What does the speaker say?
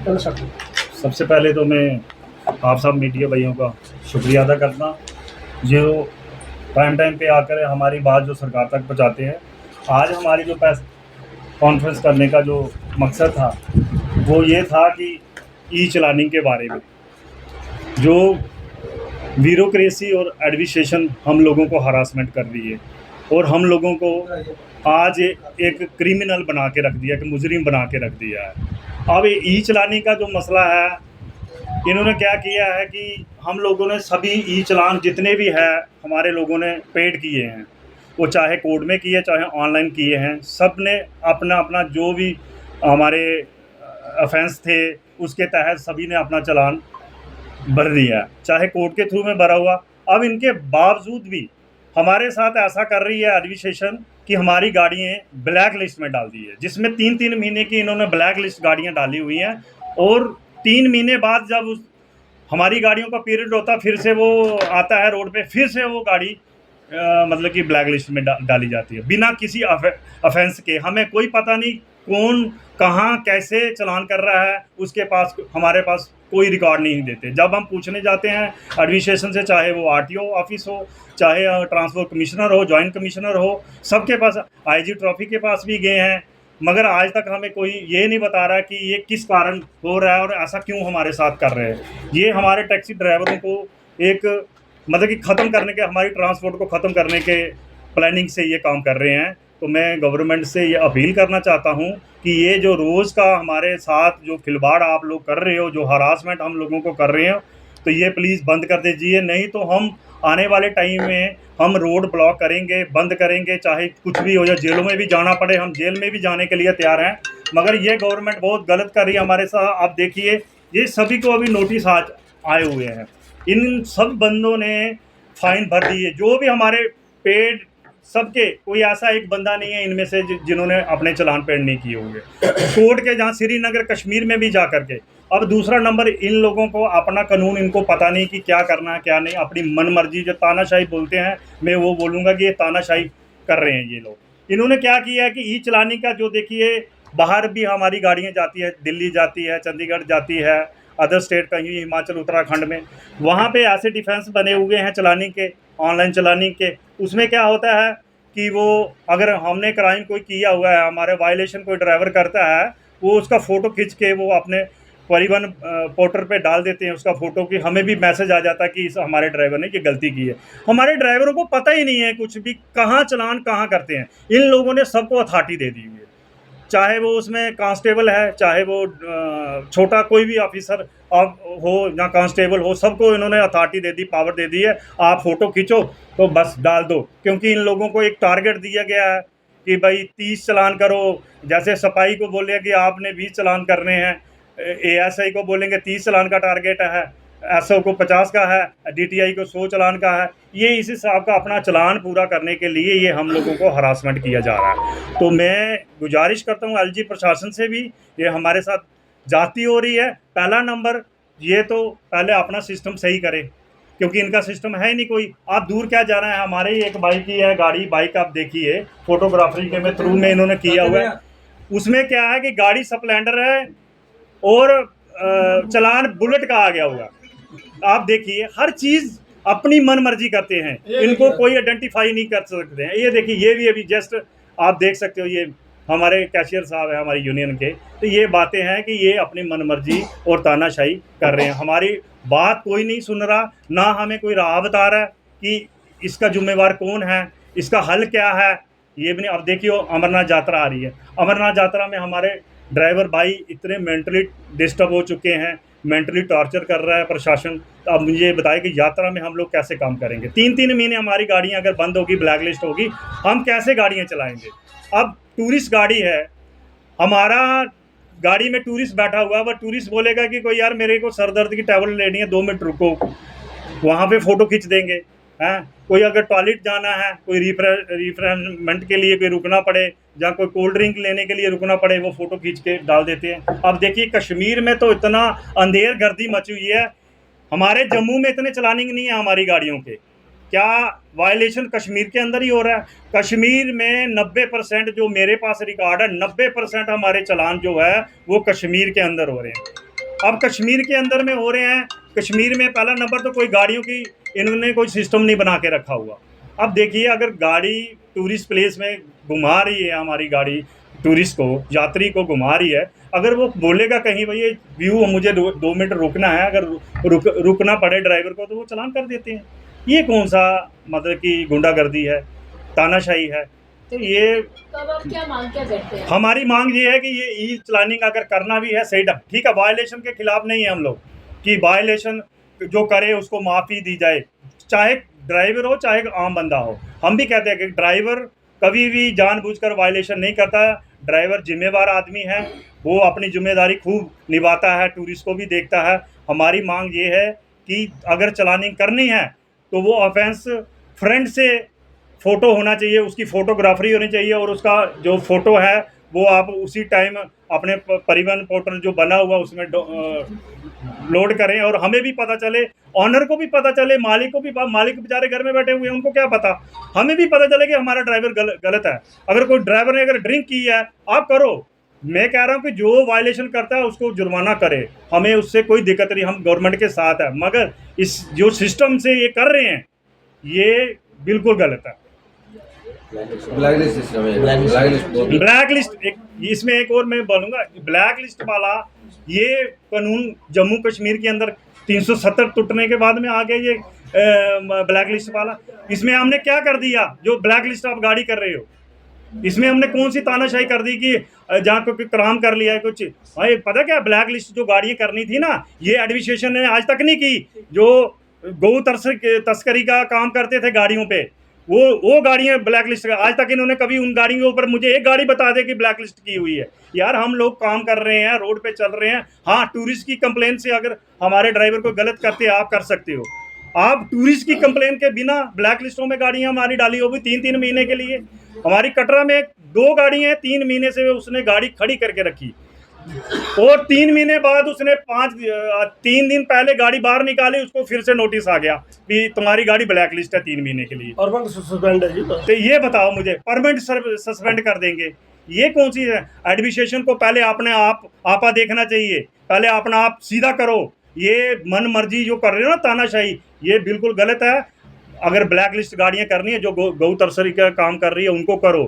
सबसे पहले तो मैं आप सब मीडिया भाइयों का शुक्रिया अदा करता हूँ जो टाइम पे आकर हमारी बात जो सरकार तक पहुँचाते हैं। आज हमारी जो प्रेस कॉन्फ्रेंस करने का जो मकसद था वो ये था कि ई चलानिंग के बारे में जो ब्यूरोक्रेसी और एडमिनिस्ट्रेशन हम लोगों को हरासमेंट कर रही है और हम लोगों को आज एक क्रिमिनल बना के रख दिया, कि मुजरिम बना के रख दिया है। अब ई चलानी का जो मसला है, इन्होंने क्या किया है कि हम लोगों ने सभी ई चलान जितने भी है हमारे लोगों ने पेड किए हैं, वो चाहे कोर्ट में किए चाहे ऑनलाइन किए हैं, सब ने अपना अपना जो भी हमारे ऑफेंस थे उसके तहत सभी ने अपना चालान भर दिया, चाहे कोर्ट के थ्रू में भरा हुआ। अब इनके बावजूद भी हमारे साथ ऐसा कर रही है एडमिनिस्ट्रेशन कि हमारी गाड़ियाँ ब्लैक लिस्ट में डाल दी है, जिसमें 3-3 महीने की इन्होंने ब्लैक लिस्ट गाड़ियाँ डाली हुई हैं और 3 महीने बाद जब उस हमारी गाड़ियों का पीरियड होता फिर से वो आता है रोड पे, फिर से वो गाड़ी मतलब कि ब्लैक लिस्ट में डाली जाती है बिना किसी ऑफेंस के। हमें कोई पता नहीं कौन कहाँ कैसे चलान कर रहा है, उसके पास हमारे पास कोई रिकॉर्ड नहीं देते। जब हम पूछने जाते हैं एडमिनिस्ट्रेशन से, चाहे वो आरटीओ ऑफिस हो, चाहे ट्रांसपोर्ट कमिश्नर हो, जॉइंट कमिश्नर हो, सबके पास, आईजी ट्रॉफी के पास भी गए हैं, मगर आज तक हमें कोई ये नहीं बता रहा कि ये किस कारण हो रहा है और ऐसा क्यों हमारे साथ कर रहे हैं। ये हमारे टैक्सी ड्राइवरों को एक मतलब कि ख़त्म करने के, हमारी ट्रांसपोर्ट को ख़त्म करने के प्लानिंग से ये काम कर रहे हैं। तो मैं गवर्नमेंट से ये अपील करना चाहता हूँ कि ये जो रोज़ का हमारे साथ जो खिलवाड़ आप लोग कर रहे हो, जो हरासमेंट हम लोगों को कर रहे हो, तो ये प्लीज़ बंद कर दीजिए, नहीं तो हम आने वाले टाइम में हम रोड ब्लॉक करेंगे, बंद करेंगे, चाहे कुछ भी हो जाए, जेलों में भी जाना पड़े, हम जेल में भी जाने के लिए तैयार हैं। मगर ये गवर्नमेंट बहुत गलत कर रही है हमारे साथ। आप देखिए ये सभी को अभी नोटिस आज आए हुए हैं, इन सब बंदों ने फाइन भर दिए, जो भी हमारे पेड सबके, कोई ऐसा एक बंदा नहीं है इनमें से जिन्होंने अपने चलान पेड नहीं किए हुए। कोर्ट के जहाँ श्रीनगर कश्मीर में भी जा करके। अब दूसरा नंबर, इन लोगों को अपना कानून इनको पता नहीं कि क्या करना है क्या नहीं, अपनी मन मर्जी जो तानाशाही बोलते हैं, मैं वो बोलूँगा कि ये तानाशाही कर रहे हैं ये लोग। इन्होंने क्या किया है कि ई चलानी का जो, देखिए बाहर भी हमारी गाड़ियाँ जाती है, दिल्ली जाती है, चंडीगढ़ जाती है, अदर स्टेट कहीं हिमाचल उत्तराखंड में, वहाँ पे ऐसे डिफेंस बने हुए हैं चलानी के, ऑनलाइन चलानी के। उसमें क्या होता है कि वो अगर हमने क्राइम कोई किया हुआ है, हमारे वायलेशन कोई ड्राइवर करता है, वो उसका फ़ोटो खींच के वो अपने परिवहन पोर्टल पे डाल देते हैं उसका फ़ोटो, कि हमें भी मैसेज आ जाता है कि इस हमारे ड्राइवर ने ये गलती की है। हमारे ड्राइवरों को पता ही नहीं है कुछ भी, कहाँ चलान कहाँ करते हैं। इन लोगों ने सबको अथॉरिटी दे दी हुई है, चाहे वो उसमें कांस्टेबल है, चाहे वो छोटा कोई भी ऑफिसर हो या कांस्टेबल हो, सबको इन्होंने अथॉरिटी दे दी, पावर दे दी है। आप फ़ोटो खींचो तो बस डाल दो, क्योंकि इन लोगों को एक टारगेट दिया गया है कि भाई 30 चलान करो। जैसे सफाई को बोले कि आपने 20 चलान करने हैं, एएसआई को बोलेंगे 30 चलान का टारगेट है, एसओ को 50 का है, डीटीआई को 100 चलान का है। ये इस हिसाब का अपना चलान पूरा करने के लिए ये हम लोगों को हरासमेंट किया जा रहा है। तो मैं गुजारिश करता हूँ एलजी प्रशासन से भी, ये हमारे साथ जाती हो रही है। पहला नंबर, ये तो पहले अपना सिस्टम सही करे, क्योंकि इनका सिस्टम है ही नहीं कोई। आप दूर क्या जा रहे हैं, हमारे ही एक बाइक ही है, गाड़ी बाइक आप देखिए, फोटोग्राफी के में थ्रू में इन्होंने किया हुआ है। उसमें क्या है कि गाड़ी स्प्लेंडर है और चलान बुलेट का आ गया होगा। आप देखिए हर चीज़ अपनी मन मर्जी करते हैं, इनको कोई आइडेंटिफाई नहीं कर सकते हैं। ये देखिए, ये भी अभी जस्ट आप देख सकते हो, ये हमारे कैशियर साहब हैं हमारी यूनियन के। तो ये बातें हैं कि ये अपनी मन मर्जी और तानाशाही कर रहे हैं, हमारी बात कोई नहीं सुन रहा, ना हमें कोई राह बता रहा है कि इसका जिम्मेवार कौन है, इसका हल क्या है, ये भी नहीं। अब देखिए अमरनाथ यात्रा आ रही है, अमरनाथ यात्रा में हमारे ड्राइवर भाई इतने मेंटली डिस्टर्ब हो चुके हैं, मेंटली टॉर्चर कर रहा है प्रशासन। तो अब मुझे बताइए कि यात्रा में हम लोग कैसे काम करेंगे? 3-3 महीने हमारी गाड़ियाँ अगर बंद होगी, ब्लैक लिस्ट होगी, हम कैसे गाड़ियाँ चलाएंगे? अब टूरिस्ट गाड़ी है, हमारा गाड़ी में टूरिस्ट बैठा हुआ है, वह टूरिस्ट बोलेगा कि कोई यार मेरे को सर दर्द की टैबलेट लेनी है, 2 मिनट रुको, वहाँ पे फ़ोटो खींच देंगे। हैं, कोई अगर टॉयलेट जाना है, कोई रिफ्रेशमेंट के लिए कोई रुकना पड़े, या कोई कोल्ड ड्रिंक लेने के लिए रुकना पड़े, वो फ़ोटो खींच के डाल देते हैं। अब देखिए कश्मीर में तो इतना अंधेर गर्दी मची हुई है, हमारे जम्मू में इतने चलानिंग नहीं है हमारी गाड़ियों के। क्या वायलेशन कश्मीर के अंदर ही हो रहा है? कश्मीर में 90% जो मेरे पास रिकॉर्ड है, 90% हमारे चलान जो है वो कश्मीर के अंदर हो रहे हैं। अब कश्मीर के अंदर में हो रहे हैं। कश्मीर में पहला नंबर तो कोई गाड़ियों की इन्होंने कोई सिस्टम नहीं बना के रखा हुआ। अब देखिए, अगर गाड़ी टूरिस्ट प्लेस में घुमा रही है, हमारी गाड़ी टूरिस्ट को, यात्री को घुमा रही है, अगर वो बोलेगा कहीं भाई ये व्यू मुझे 2 मिनट रुकना है, अगर रुकना पड़े ड्राइवर को, तो वो चालान कर देते हैं। ये कौन सा मतलब कि गुंडागर्दी है, तानाशाही है? तो ये तो अब आप क्या करते हैं? हमारी मांग ये है कि ये ई चलानिंग अगर करना भी है सही ढंग, ठीक है, वायलेशन के खिलाफ नहीं है हम लोग कि वायलेशन जो करे उसको माफ़ी दी जाए, चाहे ड्राइवर हो चाहे आम बंदा हो। हम भी कहते हैं कि ड्राइवर कभी भी जानबूझकर वायलेशन नहीं करता। ड्राइवर जिम्मेवार आदमी है, वो अपनी जिम्मेदारी खूब निभाता है, टूरिस्ट को भी देखता है। हमारी मांग ये है कि अगर चलानिंग करनी है तो वो ऑफेंस फ्रंट से फ़ोटो होना चाहिए, उसकी फ़ोटोग्राफरी होनी चाहिए, और उसका जो फ़ोटो है वो आप उसी टाइम अपने परिवहन पोर्टल जो बना हुआ उसमें लोड करें, और हमें भी पता चले, ऑनर को भी पता चले, मालिक को भी। मालिक बेचारे घर में बैठे हुए हैं, उनको क्या पता, हमें भी पता चले कि हमारा ड्राइवर गलत है। अगर कोई ड्राइवर ने अगर ड्रिंक की है, आप करो, मैं कह रहा हूँ कि जो वायलेशन करता है उसको जुर्माना करे, हमें उससे कोई दिक्कत नहीं, हम गवर्नमेंट के साथ है। मगर इस जो सिस्टम से ये कर रहे हैं ये बिल्कुल गलत है। ब्लैक लिस्ट सिस्टम है, ब्लैक लिस्ट इसमें एक और मैं बोलूँगा, ब्लैक लिस्ट वाला ये कानून जम्मू कश्मीर के अंदर 370 टूटने के बाद में आ गया ये ब्लैक लिस्ट वाला। इसमें हमने क्या कर दिया जो ब्लैक लिस्ट आप गाड़ी कर रहे हो? इसमें हमने कौन सी तानाशाही कर दी कि जहाँ कोई क्राइम कर लिया है कुछ? भाई पता क्या, ब्लैक लिस्ट जो गाड़ियाँ करनी थी ना, ये एडमिनिस्ट्रेशन ने आज तक नहीं की। जो गौ तस्करी का काम करते थे गाड़ियों पे, वो गाड़ियाँ ब्लैक लिस्ट का, आज तक इन्होंने कभी उन गाड़ियों के ऊपर मुझे एक गाड़ी बता दे कि ब्लैक लिस्ट की हुई है। यार हम लोग काम कर रहे हैं, रोड पे चल रहे हैं। हाँ, टूरिस्ट की कंप्लेन से अगर हमारे ड्राइवर को गलत करते हैं, आप कर सकते हो। आप टूरिस्ट की कंप्लेन के बिना ब्लैक लिस्टों में गाड़ियाँ हमारी डाली होगी 3-3 महीने के लिए। हमारी कटरा में 2 गाड़ियाँ हैं, 3 महीने से उसने गाड़ी खड़ी करके रखी, और 3 महीने बाद उसने 3 दिन पहले गाड़ी बाहर निकाली, उसको फिर से नोटिस आ गया कि तुम्हारी गाड़ी ब्लैक लिस्ट है 3 महीने के लिए। परमानेंट सस्पेंड है जी। तो ये बताओ मुझे, परमानेंट सस्पेंड कर देंगे? ये कौन सी है? एडमिनिस्ट्रेशन को पहले अपने आपा देखना चाहिए, पहले अपना आप सीधा करो। ये मन मर्जी जो कर रहे हो ना तानाशाही, ये बिल्कुल गलत है। अगर ब्लैक लिस्ट गाड़ियाँ करनी है, जो गौ तस्करी का काम कर रही है उनको करो।